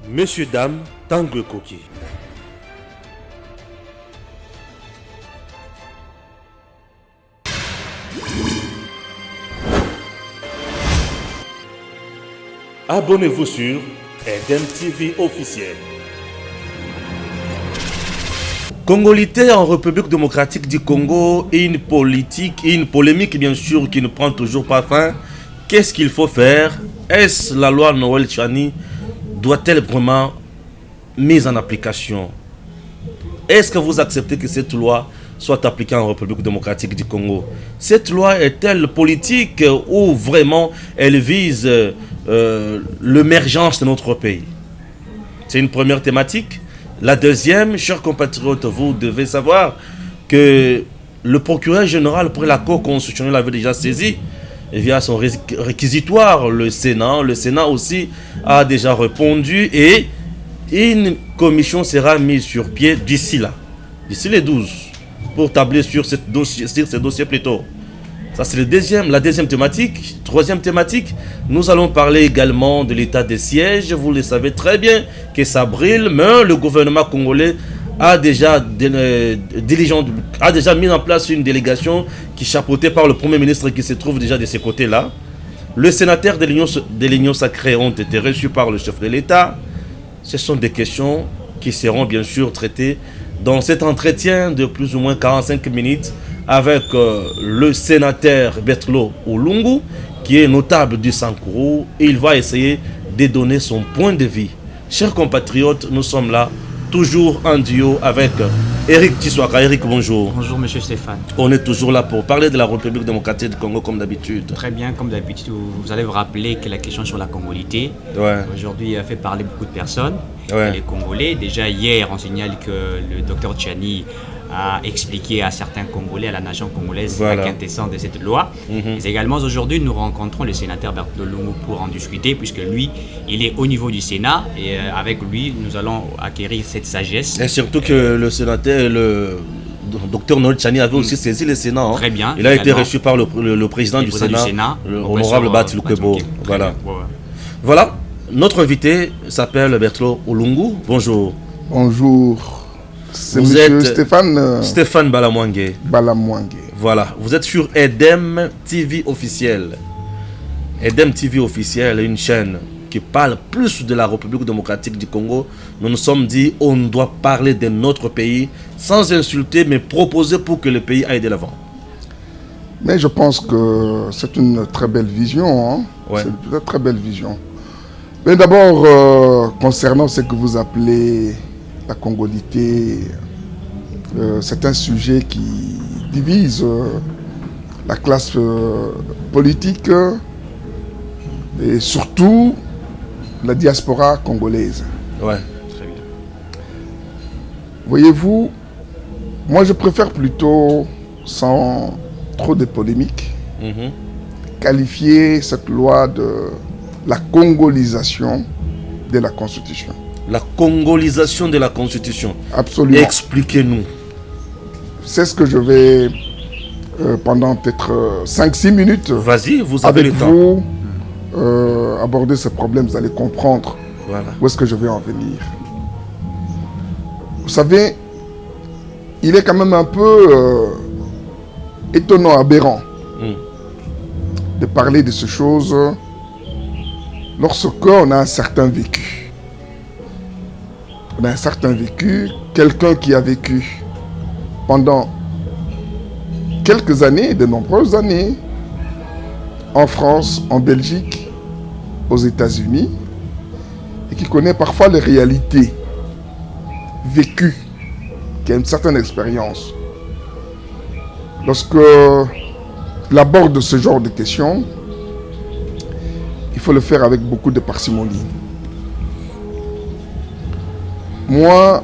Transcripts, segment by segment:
Messieurs, dames, Tanguy Koki. Abonnez-vous sur Edem TV officiel. Congolité en République démocratique du Congo, une politique, une polémique bien sûr qui ne prend toujours pas fin. Qu'est-ce qu'il faut faire? Est-ce la loi Noël Tchani doit-elle vraiment mise en application? Est-ce que vous acceptez que cette loi soit appliquée en République démocratique du Congo? Cette loi est-elle politique ou vraiment elle vise l'émergence de notre pays? C'est une première thématique. La deuxième, chers compatriotes, vous devez savoir que le procureur général pour la Cour constitutionnelle avait déjà saisi via son réquisitoire le Sénat. Le Sénat aussi a déjà répondu et une commission sera mise sur pied d'ici là, d'ici les 12, pour tabler sur ce dossier plutôt. Ça c'est la deuxième thématique. Troisième thématique, nous allons parler également de l'état de siège. Vous le savez très bien que ça brille, mais le gouvernement congolais a déjà mis en place une délégation qui est chapeautée par le Premier ministre qui se trouve déjà de ces côtés-là. Les sénateurs de l'Union sacrée ont été reçus par le chef de l'État. Ce sont des questions qui seront bien sûr traitées dans cet entretien de plus ou moins 45 minutes avec le sénateur Berthelot Olungu, qui est notable du Sankourou. Il va essayer de donner son point de vue. Chers compatriotes, nous sommes là, toujours en duo avec Eric Tiswaka. Eric, bonjour. Bonjour, monsieur Stéphane. On est toujours là pour parler de la République démocratique du Congo comme d'habitude. Très bien, comme d'habitude, vous allez vous rappeler que la question sur la congolité, aujourd'hui, a fait parler beaucoup de personnes. Les Congolais, déjà hier, on signale que le docteur Tchani a expliqué à certains Congolais, à la nation congolaise, la quintessence de cette loi. Mais également, aujourd'hui, nous rencontrons le sénateur Berthelot Olungu pour en discuter, puisque lui, il est au niveau du Sénat, et avec lui, nous allons acquérir cette sagesse. Et surtout que le sénateur, le docteur Noël Tchani avait aussi saisi le Sénat. Très bien. Il a été reçu par le président du Sénat, l'honorable Batou Lukebo. Voilà. Notre invité s'appelle Berthelot Olungu. Bonjour. Bonjour. C'est monsieur Stéphane Balamwangue. Voilà. Vous êtes sur Edem TV officiel. Edem TV officiel est une chaîne qui parle plus de la République démocratique du Congo. Nous nous sommes dit on doit parler de notre pays sans insulter, mais proposer pour que le pays aille de l'avant. Mais je pense que c'est une très belle vision. C'est une très belle vision. Mais d'abord, concernant ce que vous appelez la congolité, c'est un sujet qui divise la classe politique et surtout la diaspora congolaise. Ouais, très bien. Voyez-vous, moi je préfère plutôt, sans trop de polémiques, qualifier cette loi de la congolisation de la Constitution. La congolisation de la Constitution. Absolument. Expliquez-nous. C'est ce que je vais, pendant peut-être 5-6 minutes, vas-y, vous avez avec le temps. vous, aborder ce problème. Vous allez comprendre où est-ce que je vais en venir. Vous savez, il est quand même un peu étonnant, aberrant, de parler de ces choses lorsqu'on a un certain vécu. On a un certain vécu, quelqu'un qui a vécu pendant quelques années, de nombreuses années, en France, en Belgique, aux États-Unis, et qui connaît parfois les réalités vécues, qui a une certaine expérience. Lorsque il aborde ce genre de questions, il faut le faire avec beaucoup de parcimonie. Moi,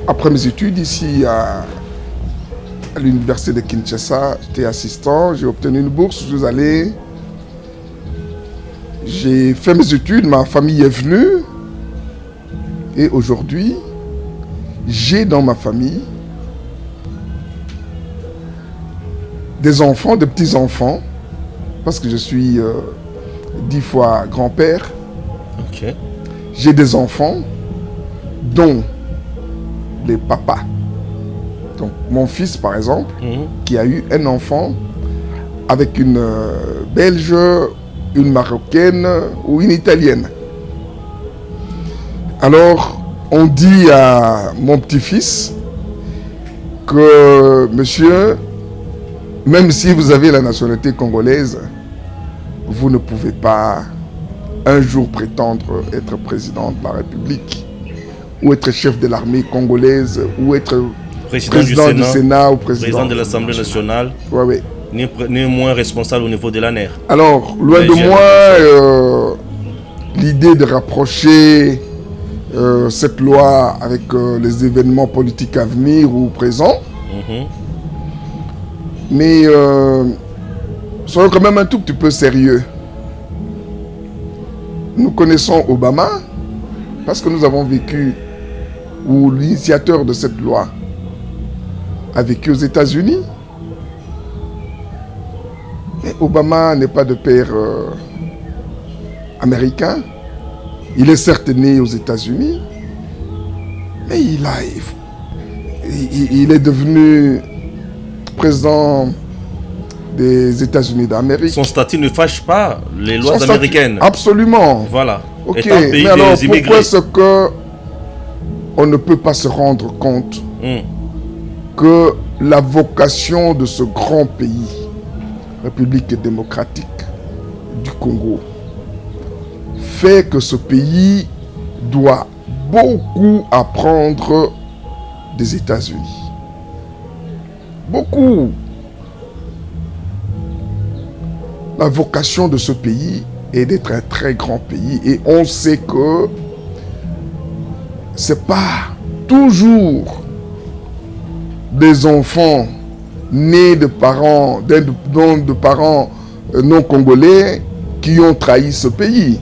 après mes études ici à l'université de Kinshasa, j'étais assistant, j'ai obtenu une bourse, je suis allé, j'ai fait mes études, ma famille est venue, et aujourd'hui, j'ai dans ma famille des enfants, des petits-enfants, parce que je suis 10 fois grand-père. Ok. j'ai des enfants dont les papas. Donc mon fils par exemple, qui a eu un enfant avec une Belge, une Marocaine ou une Italienne. Alors on dit à mon petit-fils que monsieur, même si vous avez la nationalité congolaise, vous ne pouvez pas un jour prétendre être président de la République, ou être chef de l'armée congolaise, ou être président du Sénat ou président de l'Assemblée nationale, ni moins responsable au niveau de l'ANER. Alors, loin de moi, l'idée de rapprocher cette loi avec les événements politiques à venir ou présents, mais soyons quand même un tout petit peu sérieux. Nous connaissons Obama parce que nous avons vécu, ou l'initiateur de cette loi a vécu aux États-Unis. Mais Obama n'est pas de père américain. Il est certes né aux États-Unis, mais il est devenu président des États-Unis d'Amérique. Son statut ne fâche pas les lois américaines. Absolument. Voilà. Ok, mais alors pourquoi est-ce que on ne peut pas se rendre compte que la vocation de ce grand pays, République démocratique du Congo, fait que ce pays doit beaucoup apprendre des États-Unis. Beaucoup. La vocation de ce pays est d'être un très grand pays. Et on sait que c'est pas toujours des enfants nés de parents, de parents non congolais qui ont trahi ce pays.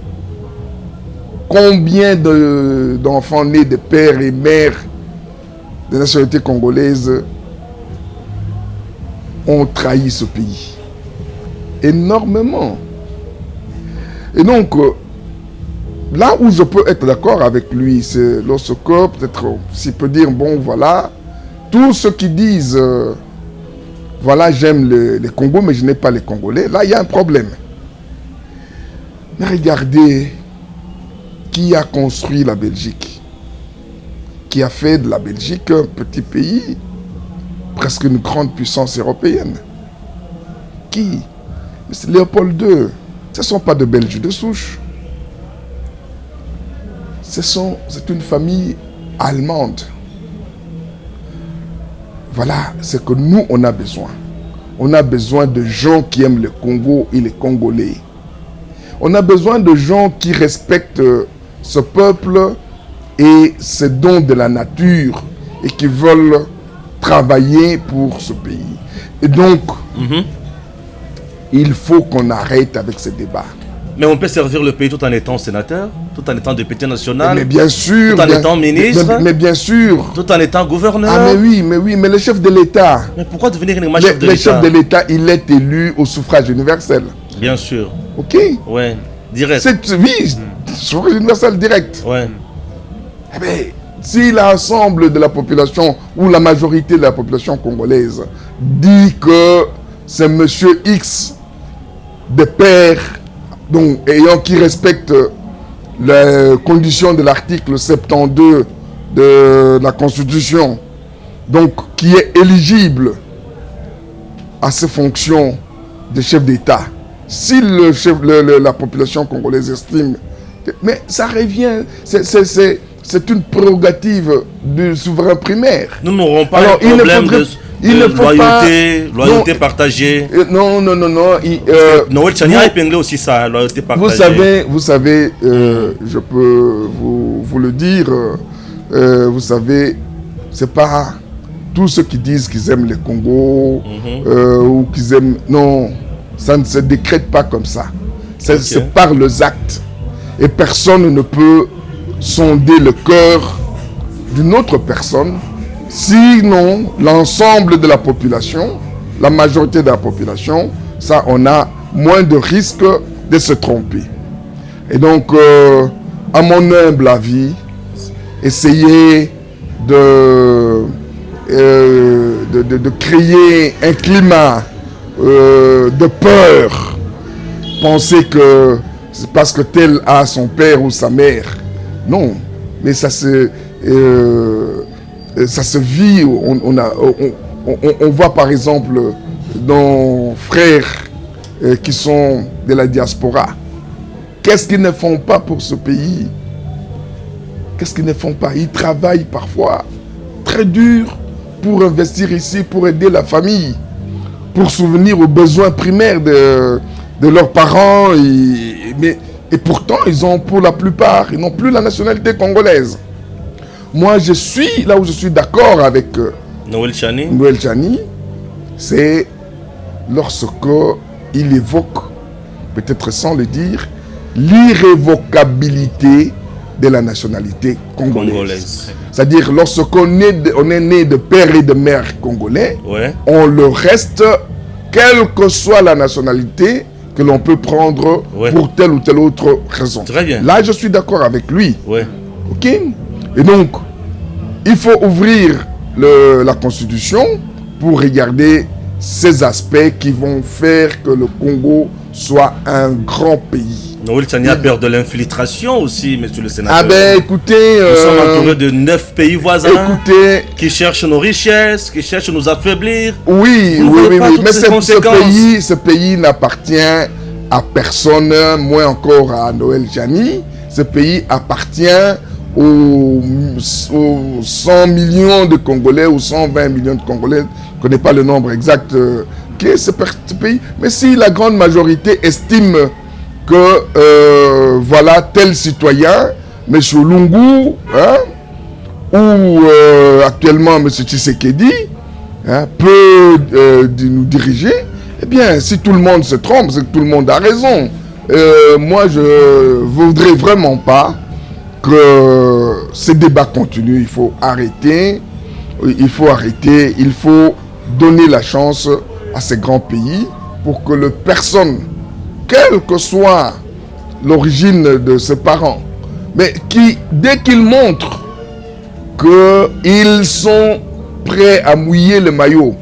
Combien d'enfants nés de pères et mères de nationalité congolaise ont trahi ce pays? Énormément. Et donc, là où je peux être d'accord avec lui, c'est lorsque, peut-être, s'il peut dire, bon, voilà, tous ceux qui disent, voilà, j'aime les Congos, mais je n'ai pas les Congolais, là, il y a un problème. Mais regardez, qui a construit la Belgique? Qui a fait de la Belgique un petit pays, presque une grande puissance européenne? Qui? C'est Léopold II. Ce ne sont pas de Belges de souche. C'est une famille allemande. Voilà ce que nous, on a besoin. On a besoin de gens qui aiment le Congo et les Congolais. On a besoin de gens qui respectent ce peuple et ses dons de la nature et qui veulent travailler pour ce pays. Et donc, il faut qu'on arrête avec ce débat. Mais on peut servir le pays tout en étant sénateur, tout en étant député national, mais bien sûr, tout en étant ministre, mais bien sûr, tout en étant gouverneur. Ah mais oui, mais le chef de l'État. Mais pourquoi devenir un chef de l'État? Le chef de l'État, il est élu au suffrage universel. Bien sûr. Ok. Ouais. Direct. Oui, suffrage universel direct. Ouais. Eh bien, si l'ensemble de la population ou la majorité de la population congolaise dit que c'est monsieur X de père, donc qui respecte les conditions de l'article 72 de la Constitution, donc qui est éligible à ces fonctions de chef d'État, si la population congolaise estime, mais ça revient, c'est une prérogative du souverain primaire. Nous n'aurons pas un problème de loyauté partagée. Non. Noël Tchani a épinglé aussi ça, loyauté partagée. Vous savez, je peux vous le dire, vous savez, c'est pas tous ceux qui disent qu'ils aiment le Congo ou qu'ils aiment... Non, ça ne se décrète pas comme ça. C'est par les actes. Et personne ne peut sonder le cœur d'une autre personne. Sinon, l'ensemble de la population, la majorité de la population, ça, on a moins de risques de se tromper. Et donc, à mon humble avis, essayer de créer un climat de peur. Penser que c'est parce que tel a son père ou sa mère. Non, mais ça se vit. On voit par exemple nos frères qui sont de la diaspora. Qu'est-ce qu'ils ne font pas pour ce pays? Qu'est-ce qu'ils ne font pas? Ils travaillent parfois très dur pour investir ici, pour aider la famille, pour souvenir aux besoins primaires de leurs parents. Et pourtant, ils ont pour la plupart, ils n'ont plus la nationalité congolaise. Moi, je suis là où je suis d'accord avec Noël Chani. Noël Chani, c'est lorsqu'il évoque, peut-être sans le dire, l'irrévocabilité de la nationalité congolaise. C'est-à-dire, lorsqu'on est né de père et de mère congolais, on le reste, quelle que soit la nationalité que l'on peut prendre pour telle ou telle autre raison. Très bien. Là, je suis d'accord avec lui. OK? Et donc, il faut ouvrir la Constitution pour regarder ces aspects qui vont faire que le Congo soit un grand pays. Noël Chani a peur de l'infiltration aussi, monsieur le sénateur. Ah ben écoutez... Nous sommes entourés de 9 pays voisins qui cherchent nos richesses, qui cherchent à nous affaiblir. Oui, mais ce pays n'appartient à personne, moins encore à Noël Chani. Ce pays appartient aux 100 millions de Congolais ou 120 millions de Congolais. Je ne connais pas le nombre exact qui est ce pays. Mais si la grande majorité estime que voilà tel citoyen, M. Lungu, ou actuellement M. Tshisekedi, peut nous diriger, eh bien, si tout le monde se trompe, c'est que tout le monde a raison. Moi, je ne voudrais vraiment pas que ce débat continue. Il faut arrêter. Il faut donner la chance à ces grands pays pour que les personnes, quelle que soit l'origine de ses parents, mais qui, dès qu'ils montrent qu'ils sont prêts à mouiller le maillot,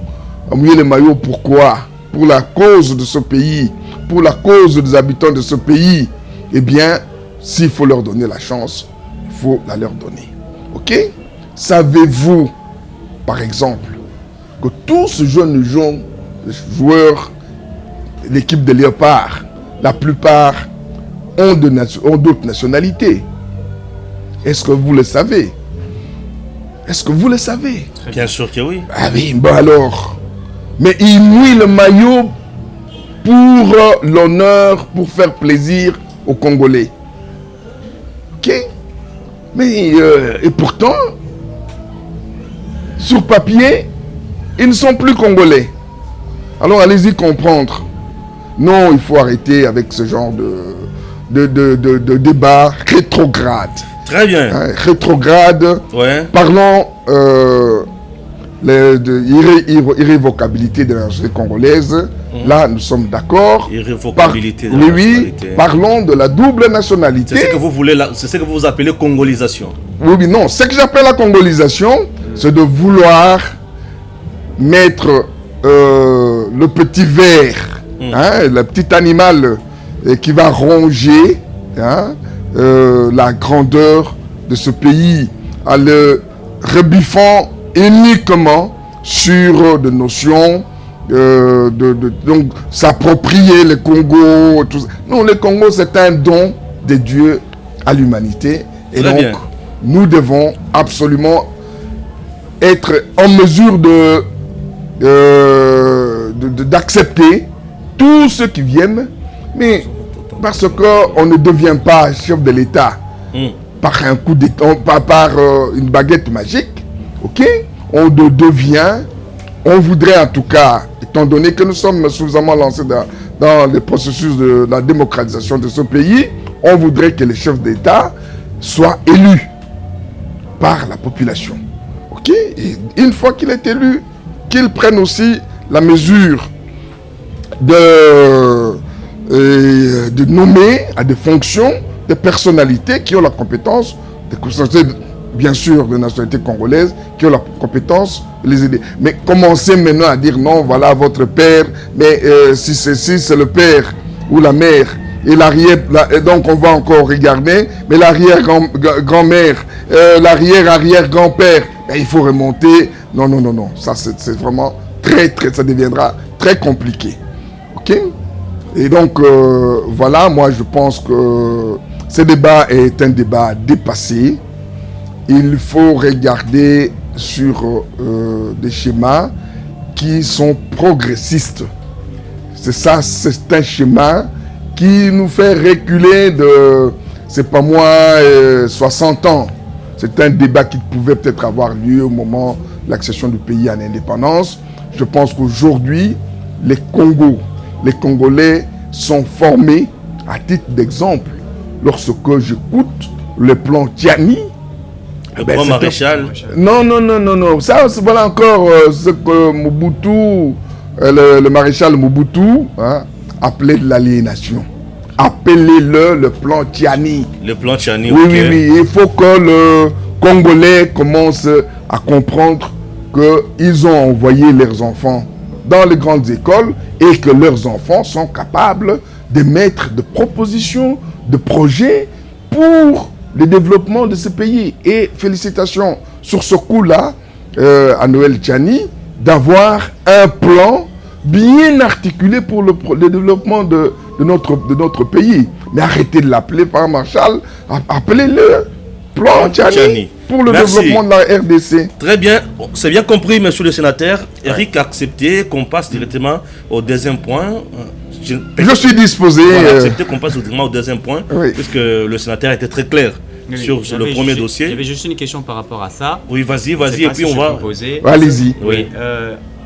pourquoi? Pour la cause de ce pays, pour la cause des habitants de ce pays, eh bien, s'il faut leur donner la chance, il faut la leur donner. Ok? Savez-vous, par exemple, que tous ces jeunes joueurs, l'équipe de Léopard, la plupart ont d'autres nationalités. Est-ce que vous le savez? Est-ce que vous le savez? Bien sûr que oui. Ah oui, bon alors. Mais ils mouillent le maillot pour l'honneur, pour faire plaisir aux Congolais. Ok? Mais, et pourtant, sur papier, ils ne sont plus Congolais. Alors allez-y comprendre. Non, il faut arrêter avec ce genre de débat rétrograde. Très bien. Rétrograde. Parlons irrévocabilité de la nationalité congolaise. Là, nous sommes d'accord. Irrévocabilité de la nationalité. Parlons de la double nationalité. C'est ce que vous voulez, c'est ce que vous appelez congolisation. Oui, non. Ce que j'appelle la congolisation, c'est de vouloir mettre le petit ver, le petit animal qui va ronger la grandeur de ce pays, en le rebuffant uniquement sur des notions donc s'approprier le Congo. Tout ça. Non, le Congo, c'est un don de Dieu à l'humanité. Et très donc, bien. Nous devons absolument être en mesure d'accepter tous ceux qui viennent, mais parce qu'on ne devient pas chef de l'État par un coup d'État, par une baguette magique, ok? On devient, on voudrait en tout cas, étant donné que nous sommes suffisamment lancés dans le processus de la démocratisation de ce pays, on voudrait que le chef d'État soit élu par la population. Ok? Et une fois qu'il est élu, qu'il prenne aussi la mesure de nommer à des fonctions des personnalités qui ont la compétence, bien sûr, de nationalité congolaise, qui ont la compétence de les aider. Mais commencer maintenant à dire non, voilà votre père, mais si c'est le père ou la mère, et donc on va encore regarder, mais l'arrière-grand-mère, l'arrière-arrière-grand-père, il faut remonter. Non, ça c'est vraiment ça deviendra très compliqué. Ok? Et donc, voilà, moi je pense que ce débat est un débat dépassé. Il faut regarder sur des schémas qui sont progressistes. C'est ça, c'est un schéma qui nous fait reculer c'est pas moi, 60 ans. C'est un débat qui pouvait peut-être avoir lieu au moment de l'accession du pays à l'indépendance. Je pense qu'aujourd'hui, les Congolais sont formés, à titre d'exemple, lorsque j'écoute le plan Tiani. Le grand maréchal. Non. Ça, voilà encore ce que Mobutu, le maréchal Mobutu, appelait de l'aliénation. Appelez-le le plan Tiani. Le plan Tiani, oui. Il faut que le Congolais commence à comprendre qu'ils ont envoyé leurs enfants dans les grandes écoles et que leurs enfants sont capables de mettre de propositions, de projets pour le développement de ce pays. Et félicitations sur ce coup-là à Noël Tiani d'avoir un plan bien articulé pour le développement de notre pays. Mais arrêtez de l'appeler par Marshall, appelez-le plan Tiani pour le développement de la RDC. Très bien, c'est bien compris, monsieur le sénateur. Eric a accepté qu'on passe directement au deuxième point. Je suis disposé. Accepté qu'on passe directement au deuxième point, puisque le sénateur était très clair sur le premier dossier. J'avais juste une question par rapport à ça. Oui, vas-y, et puis on va... Allez-y. Oui.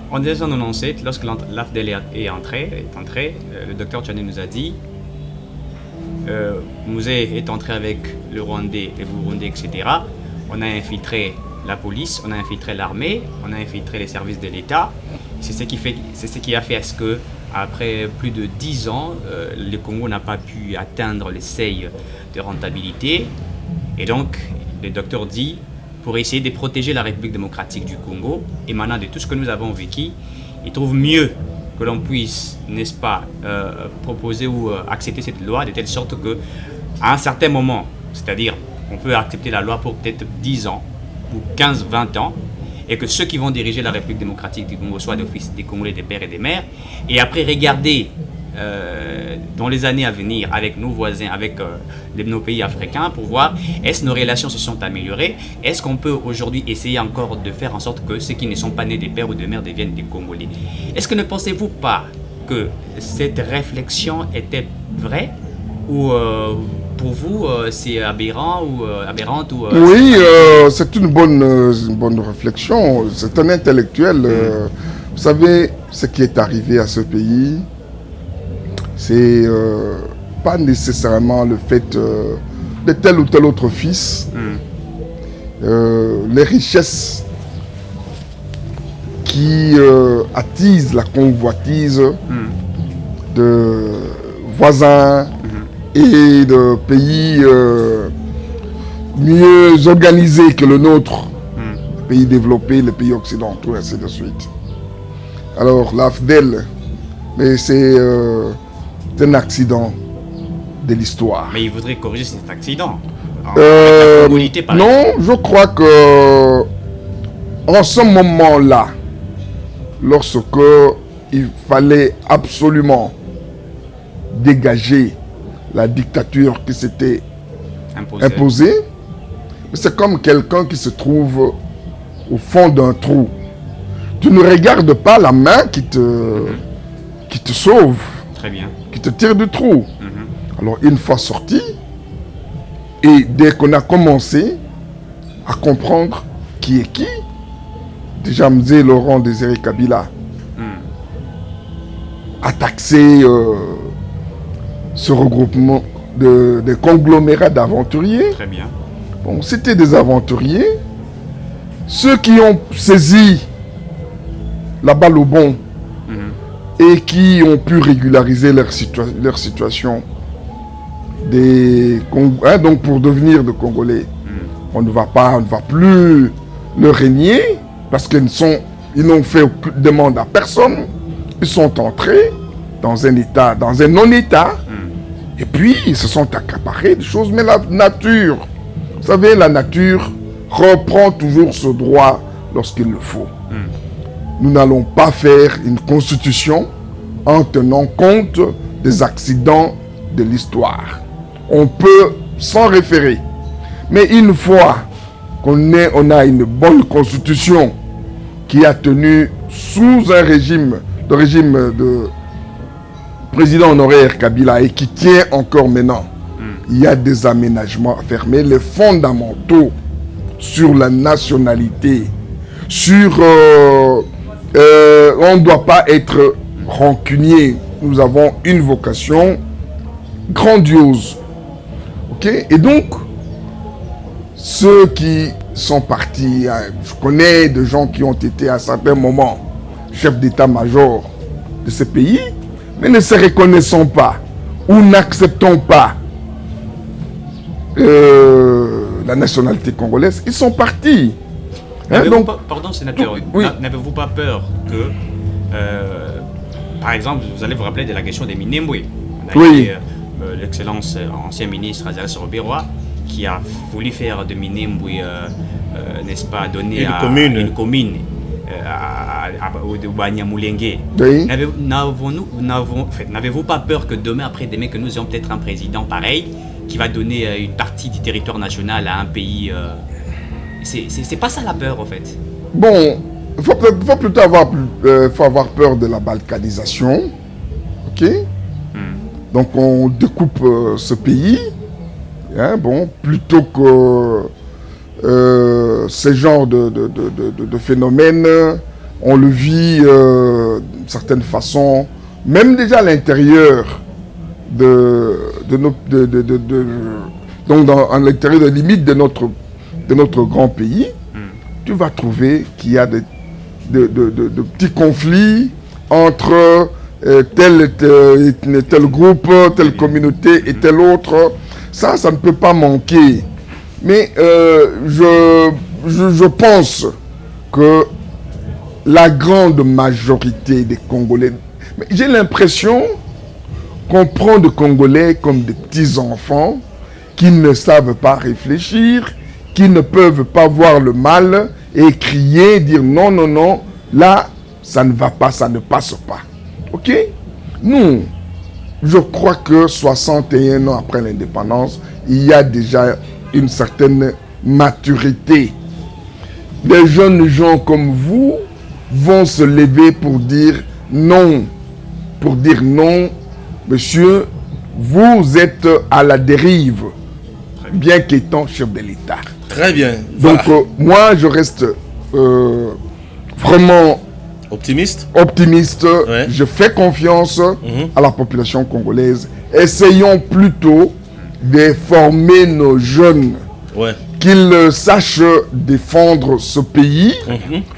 En 1997, lorsque l'AFDEL est entré, le docteur Tiani nous a dit Mouzé est entré avec le Rwandais, les Burundais, etc. On a infiltré la police, on a infiltré l'armée, on a infiltré les services de l'État. C'est ce qui a fait à ce que, après plus de 10 ans, le Congo n'a pas pu atteindre les seuils de rentabilité. Et donc, le docteur dit, pour essayer de protéger la République démocratique du Congo, émanant de tout ce que nous avons vécu, il trouve mieux que l'on puisse, n'est-ce pas, proposer ou accepter cette loi de telle sorte que, à un certain moment, c'est-à-dire, on peut accepter la loi pour peut-être 10 ans ou 15-20 ans, et que ceux qui vont diriger la République démocratique du Congo soient d'office des Congolais, des pères et des mères, et après regarder dans les années à venir avec nos voisins, avec nos pays africains, pour voir est-ce que nos relations se sont améliorées, est-ce qu'on peut aujourd'hui essayer encore de faire en sorte que ceux qui ne sont pas nés des pères ou des mères deviennent des Congolais. Est-ce que ne pensez-vous pas que cette réflexion était vraie ou pour vous c'est aberrant ou aberrante ou Oui, c'est une bonne réflexion. C'est un intellectuel. Vous savez, ce qui est arrivé à ce pays, c'est pas nécessairement le fait de tel ou tel autre fils. Les richesses qui attisent la convoitise de voisins et de pays mieux organisés que le nôtre, les pays développés, les pays occidentaux, ainsi de suite. Alors l'AFDEL, mais c'est un accident de l'histoire. Mais il voudrait corriger cet accident. Non, je crois que en ce moment-là, lorsque il fallait absolument dégager la dictature qui s'était imposée, c'est comme quelqu'un qui se trouve au fond d'un trou. Tu ne regardes pas la main qui te sauve. Très bien. Qui te tire du trou. Alors une fois sorti, et dès qu'on a commencé à comprendre qui est qui, déjà M. Laurent Désiré Kabila a taxé ce regroupement de conglomérats d'aventuriers. Très bien. Bon, c'était des aventuriers. Ceux qui ont saisi la balle au bon et qui ont pu régulariser leur situation, donc pour devenir de Congolais, on ne va plus le régner parce qu'ils n'ont fait aucune demande à personne. Ils sont entrés dans un état, dans un non-état, et puis ils se sont accaparés des choses. Mais la nature, vous savez, la nature reprend toujours ce droit lorsqu'il le faut. Nous n'allons pas faire une constitution en tenant compte des accidents de l'histoire. On peut s'en référer. Mais une fois qu'on a une bonne constitution qui a tenu sous un régime de président honoraire Kabila et qui tient encore maintenant, il y a des aménagements à faire. Mais les fondamentaux sur la nationalité, sur... on ne doit pas être rancunier. Nous avons une vocation grandiose. Ok? Et donc, ceux qui sont partis, je connais des gens qui ont été à certains moments chefs d'état-major de ce pays, mais ne se reconnaissant pas ou n'acceptant pas la nationalité congolaise, ils sont partis. Pardon, sénateur, n'avez-vous pas peur que, par exemple, vous allez vous rappeler de la question des Minembwe? L'excellence ancien ministre Azari Roberoi qui a voulu faire de Minembwe, n'est-ce pas, donner une commune au Banyamulenge. Oui. N'avez-vous pas peur que demain, après-demain, que nous ayons peut-être un président pareil qui va donner une partie du territoire national à un pays c'est pas ça la peur, en fait. Bon, il faut plutôt avoir peur de la balkanisation. Ok? Donc, on découpe ce pays. Plutôt que ce genre de phénomène, on le vit d'une certaine façon, même déjà à l'intérieur donc à l'intérieur des limites de notre grand pays, tu vas trouver qu'il y a de petits conflits entre tel groupe, telle communauté et tel autre. Ça ne peut pas manquer. Mais je pense que la grande majorité des Congolais, j'ai l'impression qu'on prend des Congolais comme des petits-enfants qui ne savent pas réfléchir, qui ne peuvent pas voir le mal et crier, dire non, non, non, là, ça ne va pas, ça ne passe pas. Ok? Nous, je crois que 61 ans après l'indépendance, il y a déjà une certaine maturité. Des jeunes gens comme vous vont se lever pour dire non. Pour dire non, monsieur, vous êtes à la dérive, bien qu'étant chef de l'État. Très bien. Donc, moi, je reste vraiment optimiste. Ouais. Je fais confiance à la population congolaise. Essayons plutôt de former nos jeunes, qu'ils sachent défendre ce pays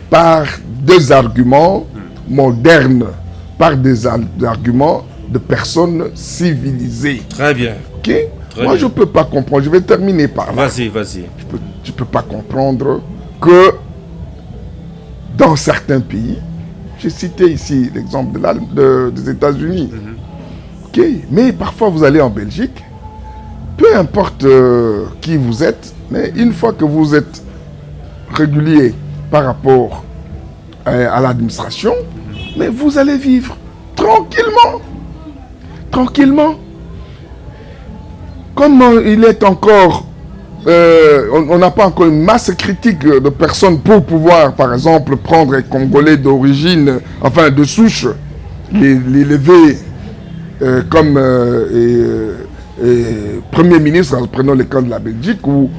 par des arguments modernes, par des arguments de personnes civilisées. Très bien. Ok? Moi, je ne peux pas comprendre. Je vais terminer par là. Vas-y. Je ne peux pas comprendre que dans certains pays, j'ai cité ici l'exemple des États-Unis. Ok? Mais parfois, vous allez en Belgique, peu importe qui vous êtes, mais une fois que vous êtes régulier par rapport à l'administration, mais vous allez vivre tranquillement. Tranquillement. Comme il est encore... on n'a pas encore une masse critique de personnes pour pouvoir, par exemple, prendre un Congolais d'origine, enfin de souche, l'élever comme Premier ministre, prenons le cas de la Belgique, ou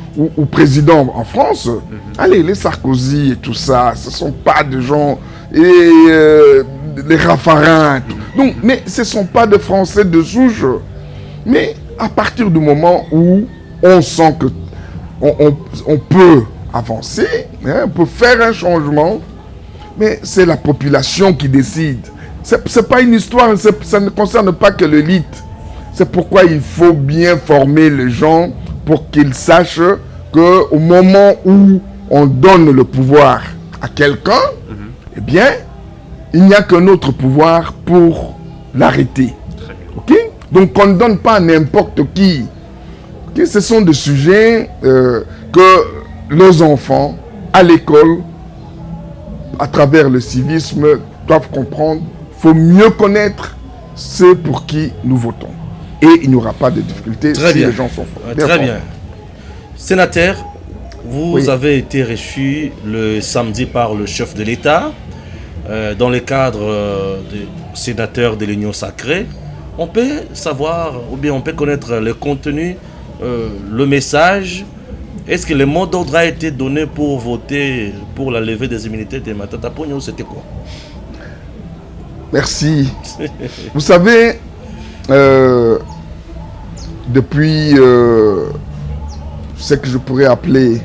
président en France. Allez, les Sarkozy et tout ça, ce ne sont pas des gens... les Raffarins. Donc, mais ce ne sont pas des Français de souche. Mais à partir du moment où on sent que on peut avancer, on peut faire un changement, mais c'est la population qui décide. C'est pas une histoire, ça ne concerne pas que l'élite. C'est pourquoi il faut bien former les gens pour qu'ils sachent qu'au moment où on donne le pouvoir à quelqu'un, eh bien, il n'y a qu'un autre pouvoir pour l'arrêter. Ok? Donc, on ne donne pas à n'importe qui. Okay? Ce sont des sujets que nos enfants, à l'école, à travers le civisme, doivent comprendre. Il faut mieux connaître ceux pour qui nous votons. Et il n'y aura pas de difficulté si les gens sont forts. Très bien. Sénateur, vous avez été reçu le samedi par le chef de l'État dans le cadre des sénateurs de l'Union sacrée. On peut savoir, ou bien on peut connaître le contenu, le message. Est-ce que le mot d'ordre a été donné pour voter pour la levée des immunités de Matata Ponyo ou c'était quoi? Merci. Vous savez, depuis ce que je pourrais appeler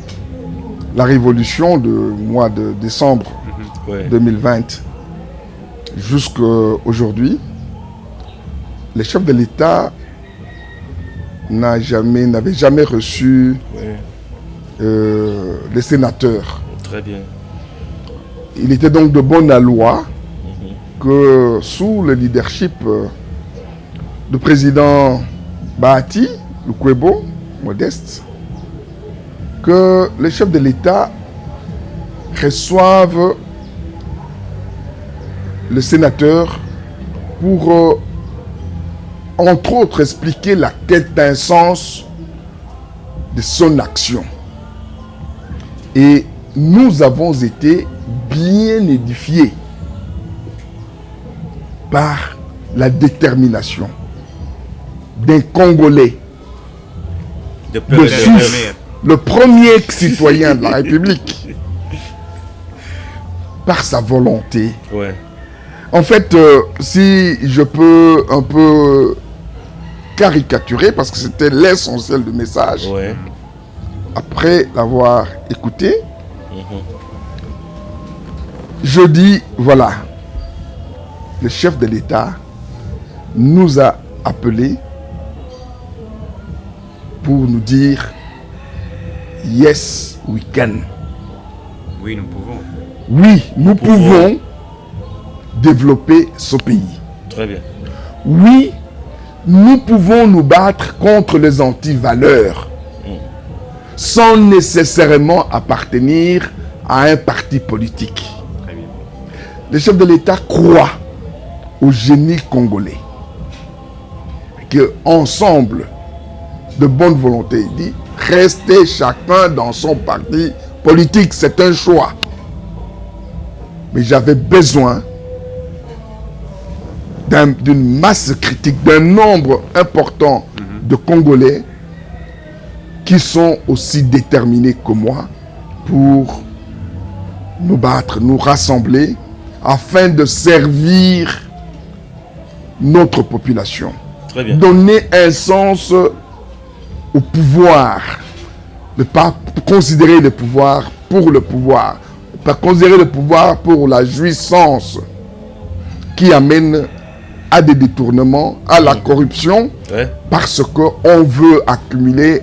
la révolution du mois de décembre 2020 jusqu'à aujourd'hui, les chefs de l'État n'avaient jamais reçu les sénateurs. Très bien. Il était donc de bonne loi que sous le leadership du président Bahati Lukwebo, Modeste, que les chefs de l'État reçoivent le sénateur pour, entre autres, expliquer la quintessence de son action. Et nous avons été bien édifiés par la détermination d'un Congolais de souche, le premier citoyen de la République, par sa volonté. En fait, si je peux un peu caricaturer, parce que c'était l'essentiel du message, après l'avoir écouté, je dis, voilà, le chef de l'État nous a appelés pour nous dire « Yes, we can ». Oui, nous pouvons. Oui, nous pouvons développer ce pays. Très bien. Oui, nous pouvons nous battre contre les anti-valeurs sans nécessairement appartenir à un parti politique. Très bien. Les chefs de l'État croient au génie congolais. Qu'ensemble, de bonne volonté, il dit, restez chacun dans son parti politique, c'est un choix. Mais j'avais besoin d'une masse critique, d'un nombre important de Congolais qui sont aussi déterminés que moi pour nous battre, nous rassembler afin de servir notre population. Très bien. Donner un sens au pouvoir. Ne pas considérer le pouvoir pour le pouvoir. Ne pas considérer le pouvoir pour la jouissance qui amène à des détournements, à la corruption, parce qu'on veut accumuler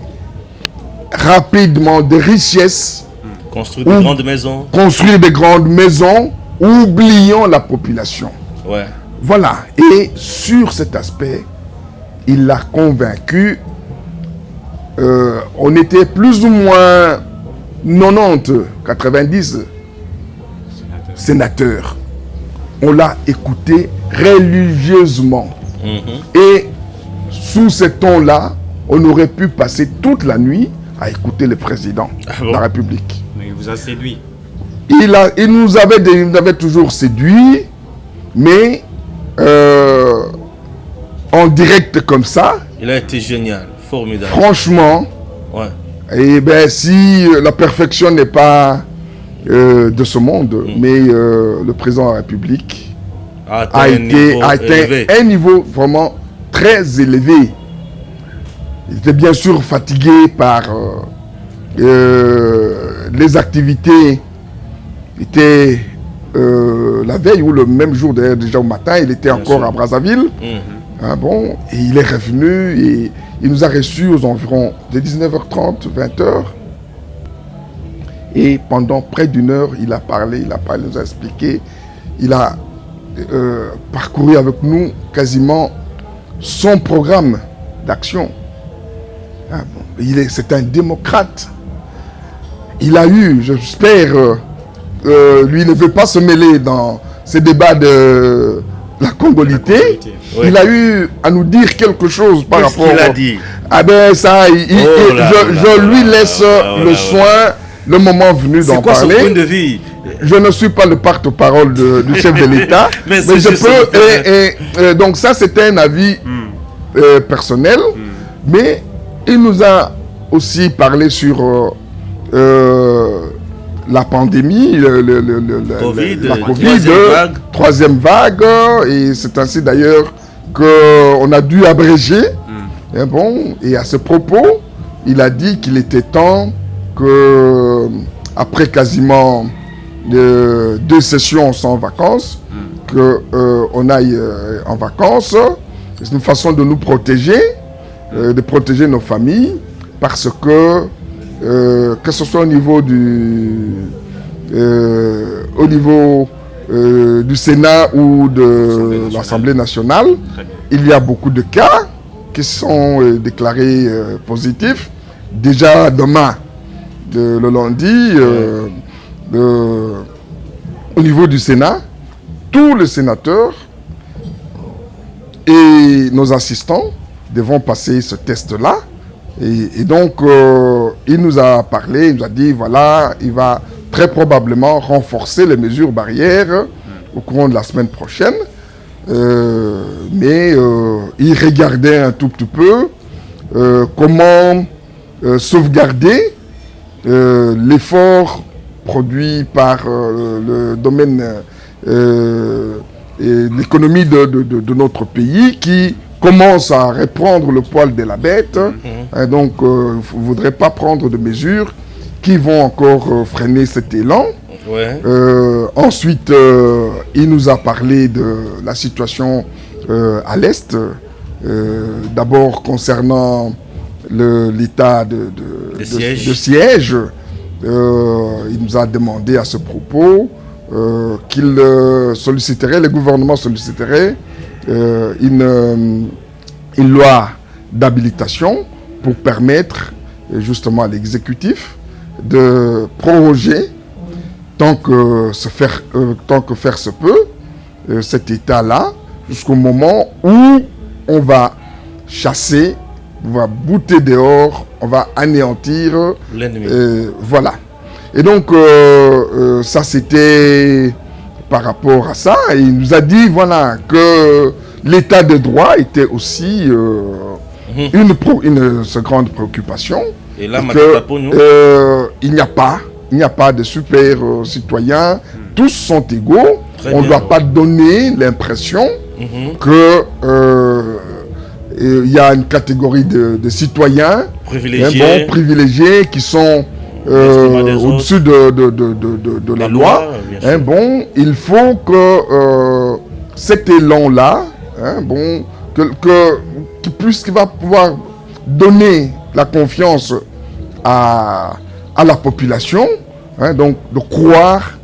rapidement des richesses. Construire des grandes maisons. Construire des grandes maisons, oubliant la population. Voilà. Et sur cet aspect, il l'a convaincu. On était plus ou moins 90, 90 sénateurs. On l'a écouté religieusement. Et sous ce ton-là, on aurait pu passer toute la nuit à écouter le président de la République. Mais il vous a séduit. Il nous avait toujours séduit, mais en direct comme ça. Il a été génial, formidable. Franchement, et ben, si la perfection n'est pas de ce monde, mais le président de la République a atteint un niveau vraiment très élevé. Il était bien sûr fatigué par les activités. Il était la veille ou le même jour, d'ailleurs déjà au matin, il était encore à Brazzaville, Bon, et il est revenu et il nous a reçus aux environs de 19h30, 20h. Et pendant près d'une heure, il a parlé, il nous a expliqué. Il a parcouru avec nous quasiment son programme d'action. C'est un démocrate. Il a eu, j'espère, lui ne veut pas se mêler dans ces débats de la congolité. Oui. Il a eu à nous dire quelque chose par rapport... Qu'est-ce qu'il a dit? Ah ben ça, je lui laisse le soin, le moment venu d'en parler. C'est quoi son point de vue? Je ne suis pas le porte-parole du chef de l'État, mais je peux... donc ça, c'était un avis personnel, mais il nous a aussi parlé sur la pandémie, la Covid, troisième vague, et c'est ainsi d'ailleurs qu'on a dû abréger. Et à ce propos, il a dit qu'il était temps que, après quasiment 2 sessions sans vacances, qu'on aille en vacances. C'est une façon de nous protéger, de protéger nos familles, parce que ce soit au niveau du Sénat ou de l'Assemblée nationale, il y a beaucoup de cas qui sont déclarés positifs. Déjà demain, le lundi, au niveau du Sénat, tous les sénateurs et nos assistants devront passer ce test-là. Et donc, il nous a parlé, il nous a dit, voilà, il va très probablement renforcer les mesures barrières au courant de la semaine prochaine. Mais il regardait un tout petit peu comment sauvegarder l'effort produit par le domaine et l'économie de notre pays qui commence à reprendre le poil de la bête. Donc, il ne faudrait pas prendre de mesures qui vont encore freiner cet élan. Ensuite, il nous a parlé de la situation à l'Est. D'abord, concernant l'état de siège. Il nous a demandé à ce propos qu'il solliciterait, le gouvernement solliciterait une loi d'habilitation pour permettre justement à l'exécutif de proroger tant que faire se peut cet état-là jusqu'au moment où on va chasser, on va bouter dehors, on va anéantir l'ennemi. Voilà. Et donc ça c'était par rapport à ça, et il nous a dit voilà que l'état de droit était aussi une grande préoccupation. Et là, il n'y a pas de super citoyens, tous sont égaux. On ne doit pas donner l'impression que il y a une catégorie de citoyens privilégiés qui sont au-dessus de la loi. Il faut que cet élan-là, qui va pouvoir donner la confiance à la population, donc de croire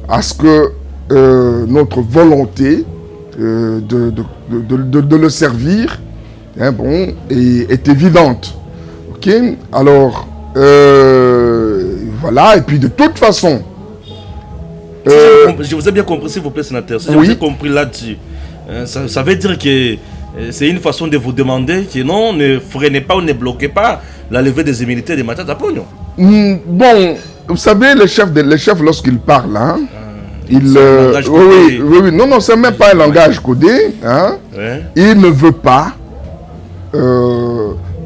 à ce que notre volonté de le servir est évidente. Ok. Alors, voilà, et puis de toute façon... je vous ai bien compris, s'il vous plaît, sénateur. Si je vous ai compris là-dessus, ça veut dire que c'est une façon de vous demander que non, ne freinez pas ou ne bloquez pas la levée des immunités de Matata Ponyo. Bon, vous savez, le chef lorsqu'il parle, non, c'est même pas un langage codé. Il ne veut pas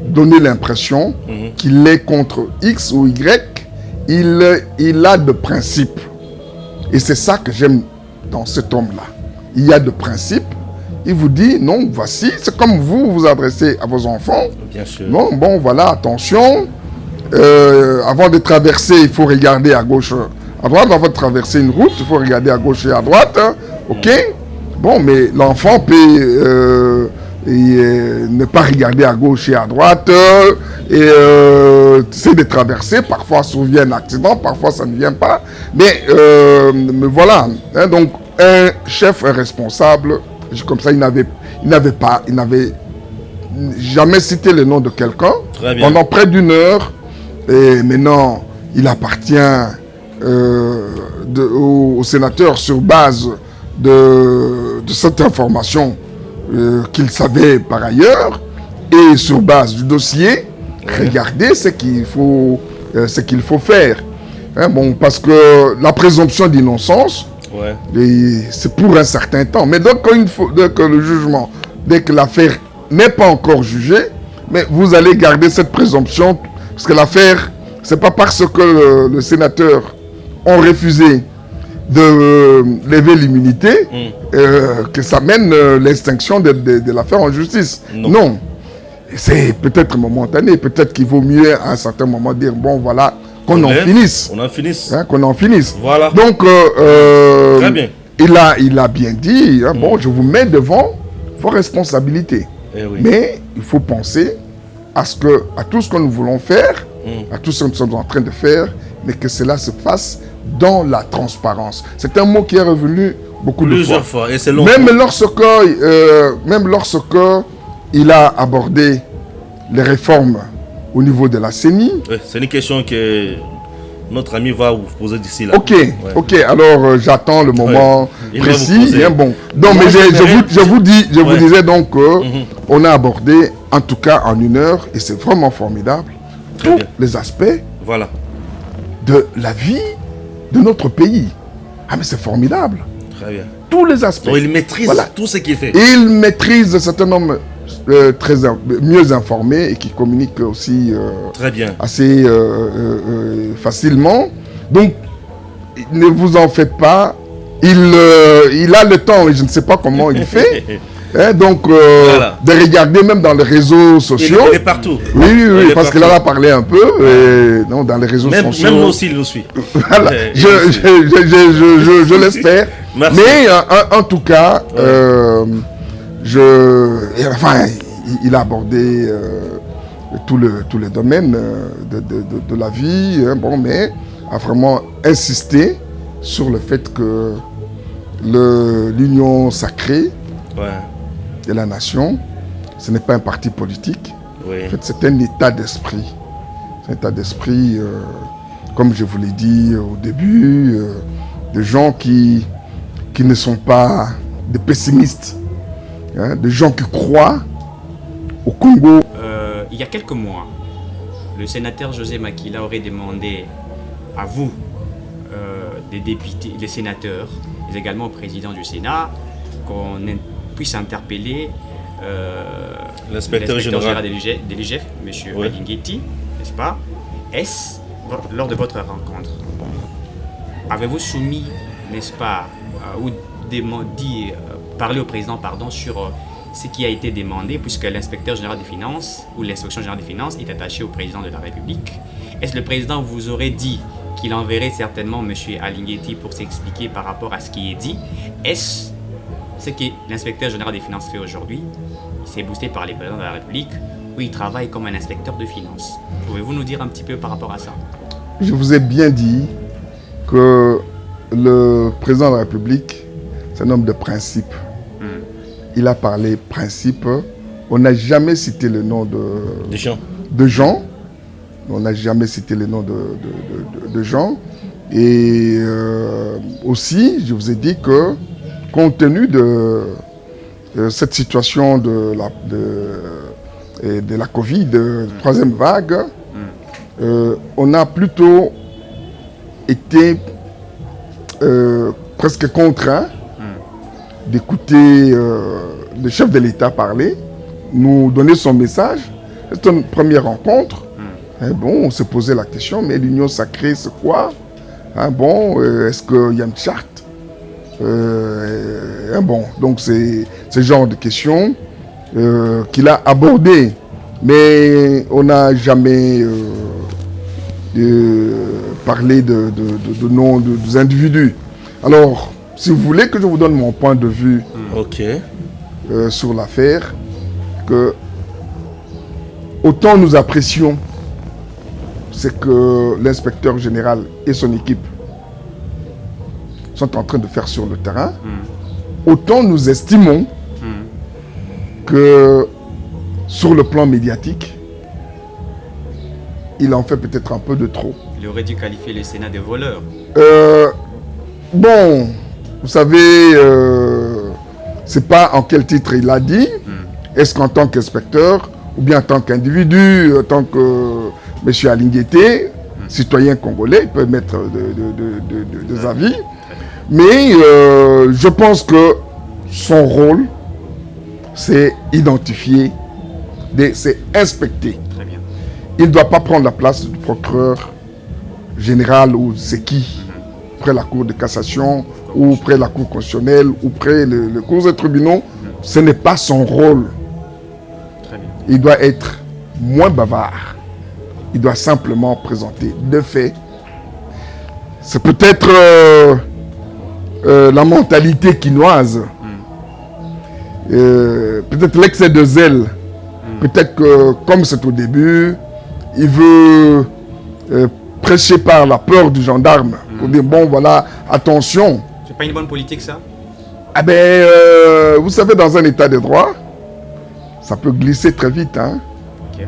donner l'impression qu'il est contre X ou Y. Il a de principes. Et c'est ça que j'aime dans cet homme-là. Il y a de principes. Il vous dit, non, voici, c'est comme vous vous adressez à vos enfants. Bien sûr. Non, bon, voilà, attention. Avant de traverser, il faut regarder à gauche, à droite. Avant de traverser une route, il faut regarder à gauche et à droite. Ok. Bon, mais l'enfant peut ne pas regarder à gauche et à droite, essayer de traverser. Parfois, survient un accident, parfois ça ne vient pas. Mais voilà, hein, donc un chef, un responsable, comme ça, il n'avait jamais cité le nom de quelqu'un pendant près d'une heure. Et maintenant, il appartient au sénateur sur base de cette information qu'il savait par ailleurs, et sur base du dossier, regarder ce qu'il faut faire. Hein, bon, parce que la présomption d'innocence, c'est pour un certain temps. Mais donc, dès que le jugement, dès que l'affaire n'est pas encore jugée, mais vous allez garder cette présomption, parce que l'affaire, c'est pas parce que le sénateur a refusé de lever l'immunité que ça mène l'extinction de l'affaire en justice. Non. C'est peut-être momentané, peut-être qu'il vaut mieux à un certain moment dire, bon voilà, qu'on en finisse. Hein, qu'on en finisse. Voilà. Donc, très bien. Il a bien dit, hein, bon, je vous mets devant vos responsabilités. Mais il faut penser à tout ce que nous voulons faire, à tout ce que nous sommes en train de faire, mais que cela se fasse dans la transparence. C'est un mot qui est revenu plusieurs fois. Et c'est long. Même lorsque il a abordé les réformes au niveau de la CENI. C'est une question que notre ami va vous poser d'ici là. Ok. Alors j'attends le moment précis. Hein, bon. Donc, mais je vous disais donc on a abordé en tout cas en 1 heure, et c'est vraiment formidable, tous les aspects de la vie de notre pays. Ah mais c'est formidable. Très bien. Tous les aspects. Donc il maîtrise tout ce qu'il fait. Il maîtrise certains hommes mieux informés et qui communiquent aussi très bien. Assez facilement. Donc ne vous en faites pas. Il a le temps et je ne sais pas comment il fait. Hein, donc, de regarder même dans les réseaux sociaux. Il est partout. Oui, parce qu'il en a parlé un peu. Non, dans les réseaux sociaux. Même nous aussi, il nous suit. Voilà. Je l'espère. Mais en tout cas, il a abordé tous les domaines de la vie. Hein, bon, mais a vraiment insisté sur le fait que l'union sacrée de la nation, ce n'est pas un parti politique. En fait, c'est un état d'esprit. C'est un état d'esprit, comme je vous l'ai dit au début, de gens qui ne sont pas des pessimistes, hein, des gens qui croient au Congo. Il y a quelques mois, le sénateur José Makila aurait demandé à vous, des députés, des sénateurs, mais également au président du Sénat, qu'on puisse interpeller l'inspecteur général de l'IGF, M. Alinguetti, n'est-ce pas? Est-ce, lors de votre rencontre, avez-vous soumis, n'est-ce pas, ou parlé au président, sur ce qui a été demandé, puisque l'inspecteur général des finances, ou l'inspection générale des finances, est attaché au président de la République? Est-ce que le président vous aurait dit qu'il enverrait certainement M. Alinguetti pour s'expliquer par rapport à ce qui est dit? Est-ce ce que l'inspecteur général des finances fait aujourd'hui? Il s'est boosté par les présidents de la République, où il travaille comme un inspecteur de finances. Pouvez-vous nous dire un petit peu par rapport à ça? Je vous ai bien dit que le président de la République, c'est un homme de principe. Il a parlé principe. On n'a jamais cité le nom de Jean. On n'a jamais cité le nom de Jean. Et aussi, je vous ai dit que, compte tenu de cette situation de la Covid, troisième vague, on a plutôt été presque contraint d'écouter le chef de l'État parler, nous donner son message. C'est une première rencontre. Bon, on se posait la question, mais l'union sacrée, c'est quoi? Est-ce qu'il y a une charte? Donc c'est ce genre de questions qu'il a abordé, mais on n'a jamais parlé de noms des individus. Alors, si vous voulez que je vous donne mon point de vue sur l'affaire, que autant nous apprécions ce que l'inspecteur général et son équipe sont en train de faire sur le terrain, autant nous estimons que sur le plan médiatique, il en fait peut-être un peu de trop. Il aurait dû qualifier le Sénat de voleur. Bon, vous savez, c'est pas en quel titre il l'a dit. Est-ce qu'en tant qu'inspecteur, ou bien en tant qu'individu, en tant que M. Alingueté, citoyen congolais, il peut mettre des avis. Mais je pense que son rôle, c'est identifier, c'est inspecter. Très bien. Il ne doit pas prendre la place du procureur général ou c'est qui, près la Cour de cassation ou près la Cour constitutionnelle ou près le cours des tribunaux. Ce n'est pas son rôle. Très bien. Il doit être moins bavard. Il doit simplement présenter des faits. C'est peut-être la mentalité quinoise. Peut-être l'excès de zèle. Peut-être que, comme c'est au début, il veut prêcher par la peur du gendarme. Pour dire, bon, voilà, attention. C'est pas une bonne politique, ça? Ah ben, vous savez, dans un état de droit, ça peut glisser très vite. Hein? Ok.